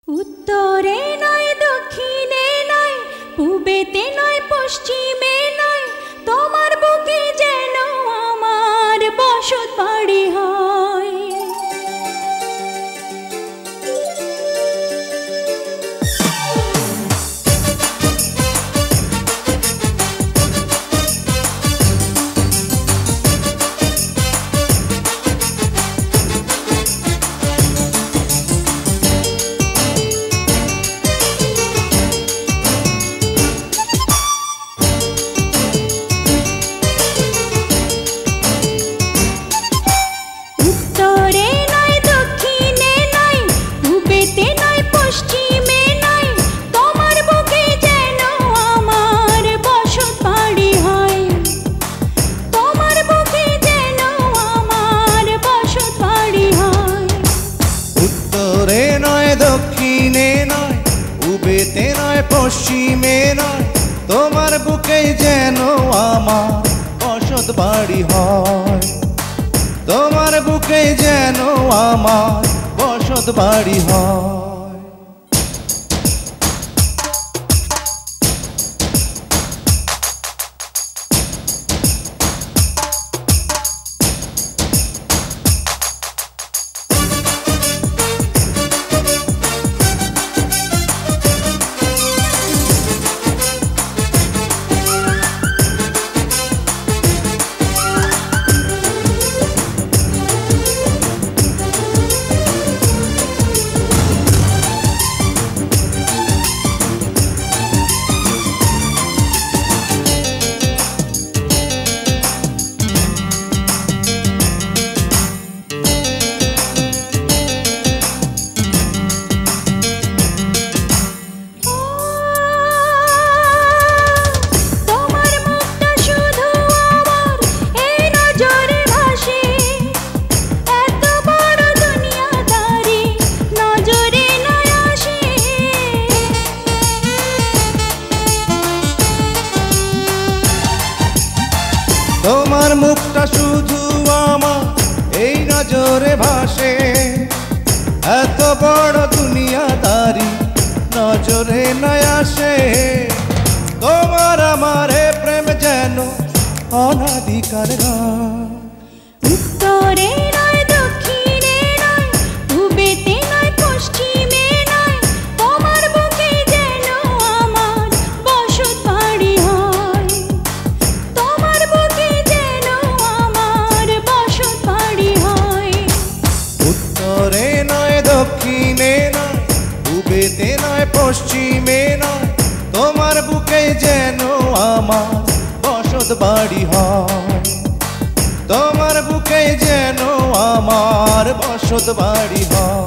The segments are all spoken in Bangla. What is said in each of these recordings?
উত্তরে নয় দক্ষিণে নয় পূবেতে নয় পশ্চিমে নয় তোমার বুকে যেন আমার বসত বাড়ি হয়। পশ্চিমে নয় তোমার বুকে যেন আমার বসত বাড়ি হয়, তোমার বুকে যেন আমার বসত বাড়ি হয়। তোমার মুখটা শুধু আমার এই নজরে ভাসে, এত বড় দুনিয়াদারি নজরে নয় আসে। তোমার আমার প্রেম যেন অনাদিকার গান। উত্তরে নয় দক্ষিণে নয় পূবেতে নয় পশ্চিমে নয় তোমার বুকে যেন আমার বসত বাড়ি হয়, তোমার বুকে যেন আমার বসত বাড়ি হয়। উত্তরে নয় দক্ষিণে নয় পূবেতে নয় পশ্চিমে নয় তোমার বুকে যেন আমার বসত বাড়ি হয়, তোমার বুকে যেন আমার বসত বাড়ি হয়।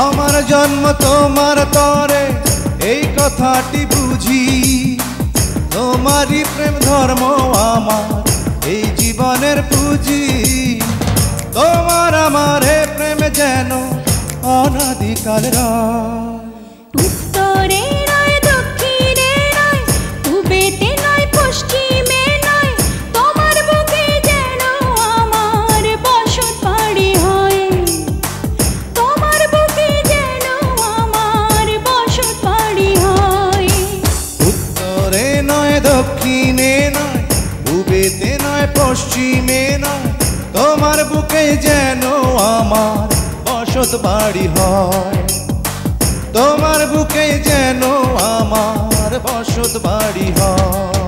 আমার জন্ম তোমার তরে এই কথাটি বুঝি, তোমারই প্রেম ধর্ম আমার এই জীবনের পুঁজি। তোমার আমার প্রেম যেন অনাদিকাল রায়। উত্তরে নয় দক্ষিণে নয় পূবেতে নয় পশ্চিমে নয় তোমার বুকে যেন আমার বসত বাড়ি হয়, তোমার বুকে যেন আমার বসত বাড়ি হয়। উত্তরে নয় দক্ষিণে নয় পূবেতে নয় পশ্চিমে নয়, তোমার বুকে যেন আমার বসত বাড়ি হয়। তোমার বুকে যেন আমার বসত বাড়ি হয়।